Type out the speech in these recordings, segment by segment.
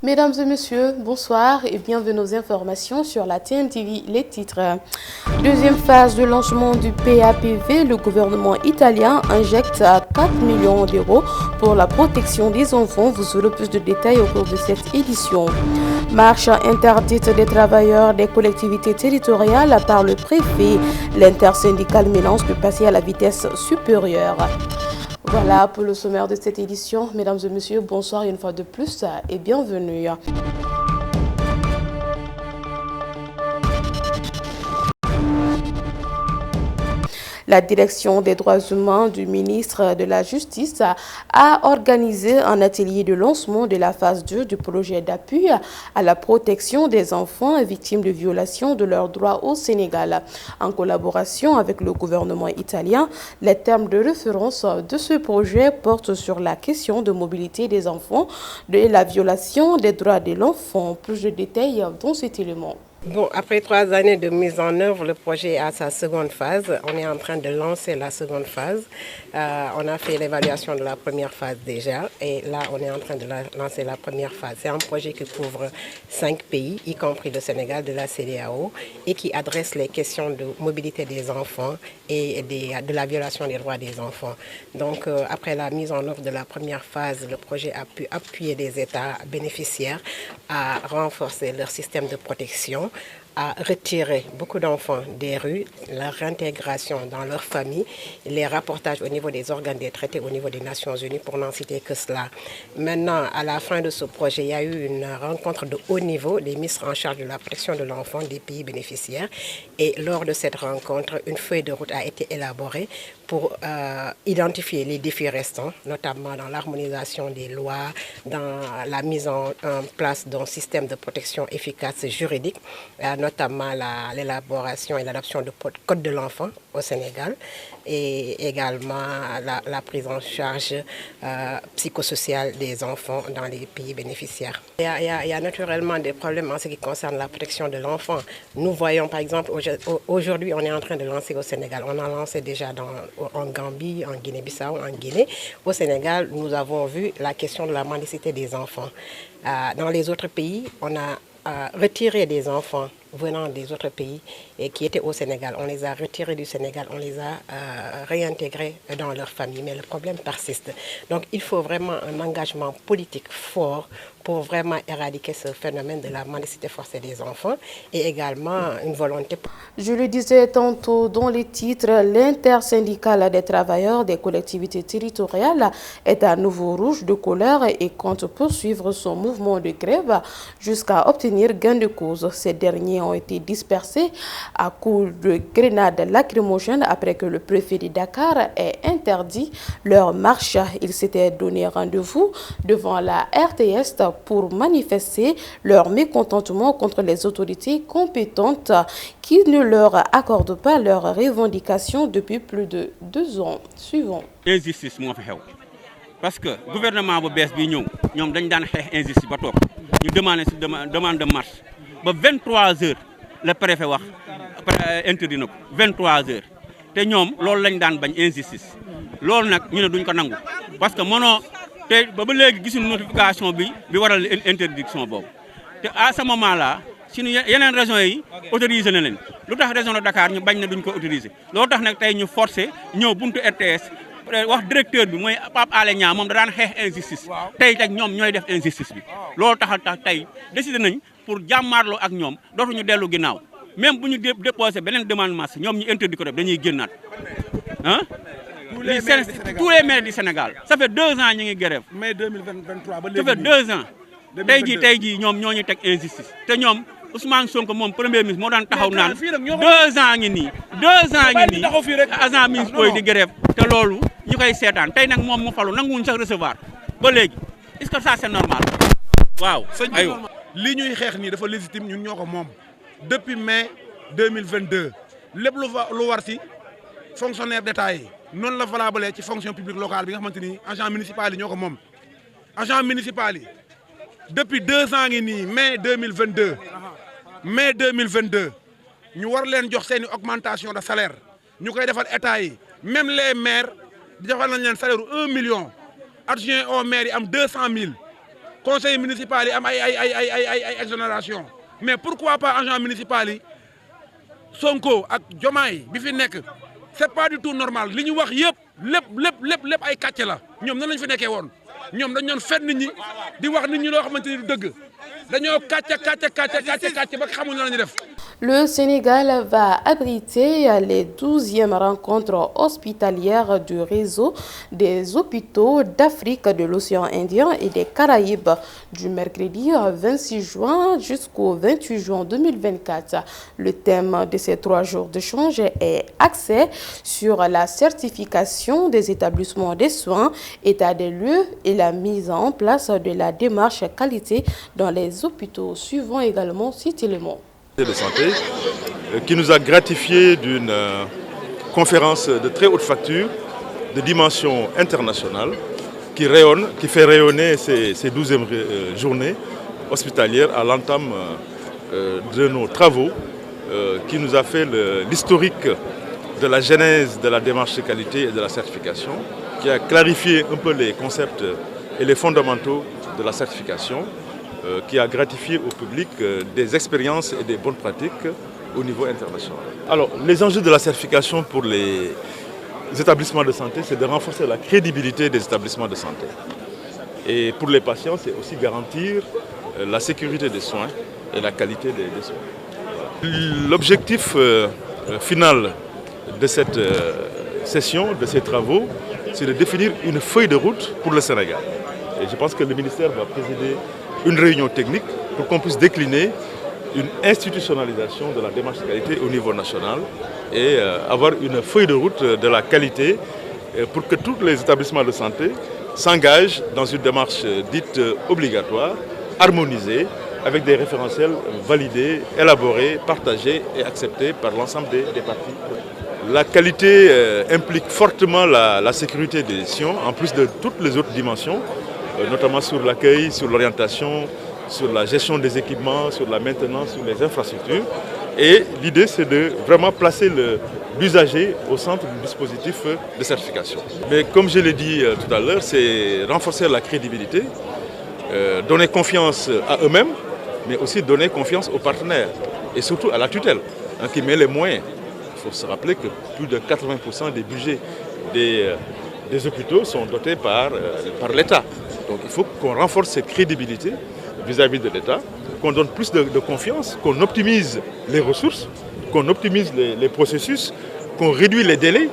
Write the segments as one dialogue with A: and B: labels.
A: Mesdames et messieurs, bonsoir et bienvenue aux informations sur la TNTV. Les titres. Deuxième phase de lancement du PAPV, le gouvernement italien injecte 4 millions d'euros pour la protection des enfants. Vous aurez plus de détails au cours de cette édition. Marche interdite des travailleurs des collectivités territoriales par le préfet. L'intersyndicale menace de passer à la vitesse supérieure. Voilà pour le sommaire de cette édition. Mesdames et messieurs, bonsoir une fois de plus et bienvenue. La direction des droits humains du ministre de la Justice a organisé un atelier de lancement de la phase 2 du projet d'appui à la protection des enfants victimes de violations de leurs droits au Sénégal. En collaboration avec le gouvernement italien, les termes de référence de ce projet portent sur la question de mobilité des enfants et la violation des droits de l'enfant. Plus de détails dans cet élément.
B: Bon, après 3 années de mise en œuvre, le projet a sa seconde phase. On est en train de lancer la seconde phase. On a fait l'évaluation de la première phase déjà et là, on est en train de lancer la première phase. C'est un projet qui couvre 5 pays, y compris le Sénégal, de la CEDEAO et qui adresse les questions de mobilité des enfants et de la violation des droits des enfants. Donc, après la mise en œuvre de la première phase, le projet a pu appuyer les États bénéficiaires à renforcer leur système de protection, à retirer beaucoup d'enfants des rues, leur réintégration dans leur famille, les rapportages au niveau des organes des traités au niveau des Nations Unies, pour n'en citer que cela. Maintenant, à la fin de ce projet, il y a eu une rencontre de haut niveau des ministres en charge de la protection de l'enfant des pays bénéficiaires. Et lors de cette rencontre, une feuille de route a été élaborée pour identifier les défis restants, notamment dans l'harmonisation des lois, dans la mise en place d'un système de protection efficace juridique, notamment l'élaboration et l'adoption du Code de l'enfant au Sénégal et également la prise en charge psychosociale des enfants dans les pays bénéficiaires. Il y a naturellement des problèmes en ce qui concerne la protection de l'enfant. Nous voyons par exemple, aujourd'hui on est en train de lancer au Sénégal, on a lancé déjà en Gambie, en Guinée-Bissau, en Guinée. Au Sénégal, nous avons vu la question de la mendicité des enfants. Dans les autres pays, on a retiré des enfants venant des autres pays et qui étaient au Sénégal. On les a retirés du Sénégal, on les a réintégrés dans leur famille, mais le problème persiste. Donc il faut vraiment un engagement politique fort pour vraiment éradiquer ce phénomène de la mendicité forcée des enfants et également une volonté.
A: Je le disais tantôt dans les titres, l'intersyndicale des travailleurs des collectivités territoriales est à nouveau rouge de colère et compte poursuivre son mouvement de grève jusqu'à obtenir gain de cause. Ces derniers ont été dispersés à coups de grenades lacrymogènes après que le préfet de Dakar ait interdit leur marche. Ils s'étaient donné rendez-vous devant la RTS pour manifester leur mécontentement contre les autorités compétentes qui ne leur accordent pas leurs revendications depuis plus de 2 ans. Suivant.
C: Injustice moo fi xew parce que gouvernement bu bees bi ñëw ñoom dañ daan xeex injustice ba toog ñu demande de marche ba 23h le préfet wax interdit na ko 23h te ñoom loolu lañ daan bañ injustice loolu nag ñu ne duñ ko nangu parce que mënoo te ba léegi gisuñu notification bi waral interdiction boobu te à ce moment là suñu yeneen régions yi autorisé na leen lu tax région de Dakar ñu bañ na duñ ko autorisé loolu tax nag tey ñu forcé ñëw buntu RTS wax directeur bi mooy Pape Alé Niang moom da daan xeex injustice tey teg ñoom ñooy def injustice bi loolu tax tey décidé nañ pour jàmmaarloo ak ñoom dootuñu dellu ginnaaw même bu ñu déposé beneen demande marche ñoom ñu interdit ko def dañuy génnaat ah tous les maires du Sénégal ça fait 2 ans ñu ngi grève
D: mai 2023 ba léegi
C: ça fait 2 ans tey jii ñoom ñoo ñu teg injustice te ñoom Ousmane Sonko moom premier ministre moo daan taxaw naan 2 ans ngi nii agent municipaux yi di grève te loolu ñu koy seetaan tey nag moom mu falu nanguwuñ sax recevoir ba léegi est-ce que ça c'est normal waaw aywa
D: li ñuy xeex nii dafa légitime ñun ñoo ko moom depuis mai 2022 lépp lu war ci fonctionnaire d'État yi noonu la valable ci fonction publique locale bi nga xamante ni agent municipal yi ñoo ko moom agent municipal yi depuis 2 ans ngi nii mai 2022 ñu war leen jox seeni augmentation de salaire ñu koy defal état yi même les maires defal nañ leen salaire 1 million adjoint au maire yi am 200 000 conseil municipal yi am ay exonération mais pourquoi pas agent municipal yi Sonko ak Diomaye bi fi nekk c'est pas du tout normal li ñu wax yëpp lépp ay kàcce la ñoom nan lañ fi nekkee woon ñoom dañ doon fen nit ñi di wax nit ñi loo xamante ni du dëgg dañoo kàcce ba xamul na la ñu def.
A: Le Sénégal va abriter les 12e rencontres hospitalières du réseau des hôpitaux d'Afrique, de l'océan Indien et des Caraïbes du mercredi 26 juin jusqu'au 28 juin 2024. Le thème de ces 3 jours d'échange est axé sur la certification des établissements de soins, état des lieux et la mise en place de la démarche qualité dans les hôpitaux, suivant également Cité-le-Monde
E: de santé qui nous a gratifié d'une conférence de très haute facture, de dimension internationale, qui fait rayonner ces 12e journées hospitalières à l'entame de nos travaux, qui nous a fait l'historique de la genèse de la démarche de qualité et de la certification, qui a clarifié un peu les concepts et les fondamentaux de la certification, qui a gratifié au public des expériences et des bonnes pratiques au niveau international. Alors, les enjeux de la certification pour les établissements de santé, c'est de renforcer la crédibilité des établissements de santé. Et pour les patients, c'est aussi garantir la sécurité des soins et la qualité des soins. Voilà. L'objectif final de cette session, de ces travaux, c'est de définir une feuille de route pour le Sénégal. Et je pense que le ministère va présider une réunion technique pour qu'on puisse décliner une institutionnalisation de la démarche de qualité au niveau national et avoir une feuille de route de la qualité pour que tous les établissements de santé s'engagent dans une démarche dite obligatoire, harmonisée, avec des référentiels validés, élaborés, partagés et acceptés par l'ensemble des parties. La qualité implique fortement la sécurité des décisions, en plus de toutes les autres dimensions, notamment sur l'accueil, sur l'orientation, sur la gestion des équipements, sur la maintenance, sur les infrastructures. Et l'idée, c'est de vraiment placer l'usager au centre du dispositif de certification. Mais comme je l'ai dit tout à l'heure, c'est renforcer la crédibilité, donner confiance à eux-mêmes, mais aussi donner confiance aux partenaires et surtout à la tutelle, qui met les moyens. Il faut se rappeler que plus de 80% des budgets des hôpitaux sont dotés par l'État. Donc il faut qu'on renforce cette crédibilité vis-à-vis de l'État, qu'on donne plus de confiance, qu'on optimise les ressources, qu'on optimise les processus, qu'on réduit les délais,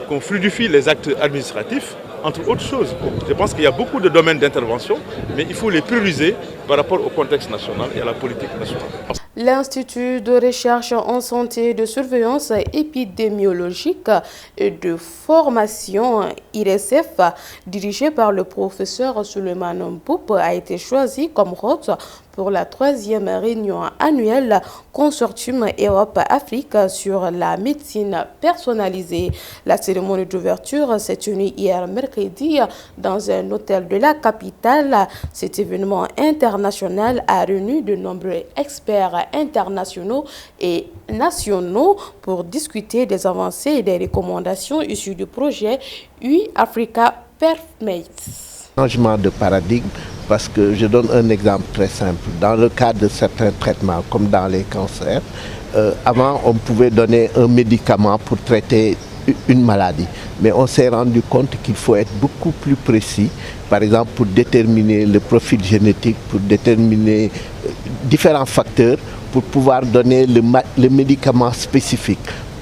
E: qu'on fluidifie les actes administratifs, entre autres choses. Je pense qu'il y a beaucoup de domaines d'intervention, mais il faut les prioriser par rapport au contexte national et à la politique nationale.
A: L'Institut de recherche en santé et de surveillance épidémiologique et de formation IRSF, dirigé par le professeur Souleymane Mboup, a été choisi comme hôte pour la 3e réunion annuelle Consortium Europe-Afrique sur la médecine personnalisée. La cérémonie d'ouverture s'est tenue hier mercredi dans un hôtel de la capitale. Cet événement international a réuni de nombreux experts internationaux et nationaux pour discuter des avancées et des recommandations issues du projet UI-Africa PerfMate.
F: Changement de paradigme, parce que je donne un exemple très simple. Dans le cas de certains traitements, comme dans les cancers, avant on pouvait donner un médicament pour traiter une maladie. Mais on s'est rendu compte qu'il faut être beaucoup plus précis, par exemple pour déterminer le profil génétique, pour déterminer différents facteurs, pour pouvoir donner le médicament spécifique.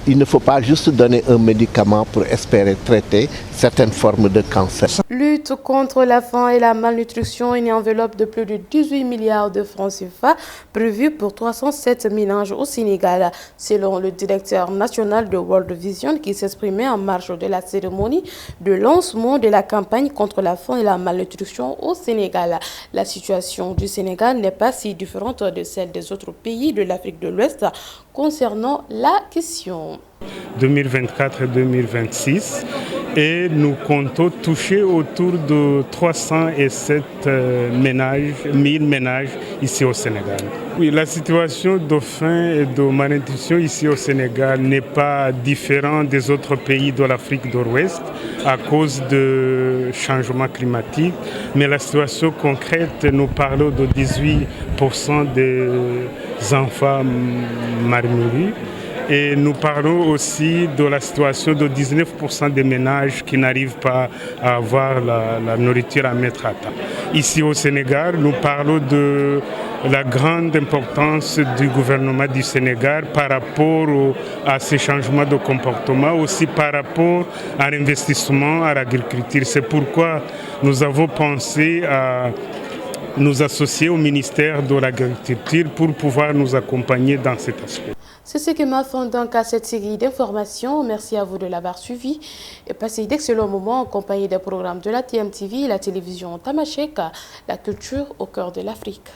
F: Il ne faut pas juste donner un médicament pour espérer traiter certaines formes de cancer.
A: Lutte contre la faim et la malnutrition, une enveloppe de plus de 18 milliards de francs CFA prévue pour 307 ménages au Sénégal, selon le directeur national de World Vision qui s'exprimait en marge de la cérémonie de lancement de la campagne contre la faim et la malnutrition au Sénégal. La situation du Sénégal n'est pas si différente de celle des autres pays de l'Afrique de l'Ouest concernant la question.
G: 2024 et 2026, et nous comptons toucher autour de 307 000 ménages ici au Sénégal. Oui, la situation de faim et de malnutrition ici au Sénégal n'est pas différente des autres pays de l'Afrique de l'Ouest à cause de changements climatiques, mais la situation concrète, nous parlons de 18% des enfants malnourris. Et nous parlons aussi de la situation de 19% des ménages qui n'arrivent pas à avoir la nourriture à mettre à table. Ici au Sénégal, nous parlons de la grande importance du gouvernement du Sénégal par rapport à ces changements de comportement, aussi par rapport à l'investissement à l'agriculture. C'est pourquoi nous avons pensé à nous associer au ministère de l'Agriculture pour pouvoir nous accompagner dans cet aspect.
A: C'est ce qui m'a fait donc à cette série d'informations. Merci à vous de l'avoir suivi et passez d'excellents moments en compagnie des programmes de la TMTV, la télévision Tamashek, la culture au cœur de l'Afrique.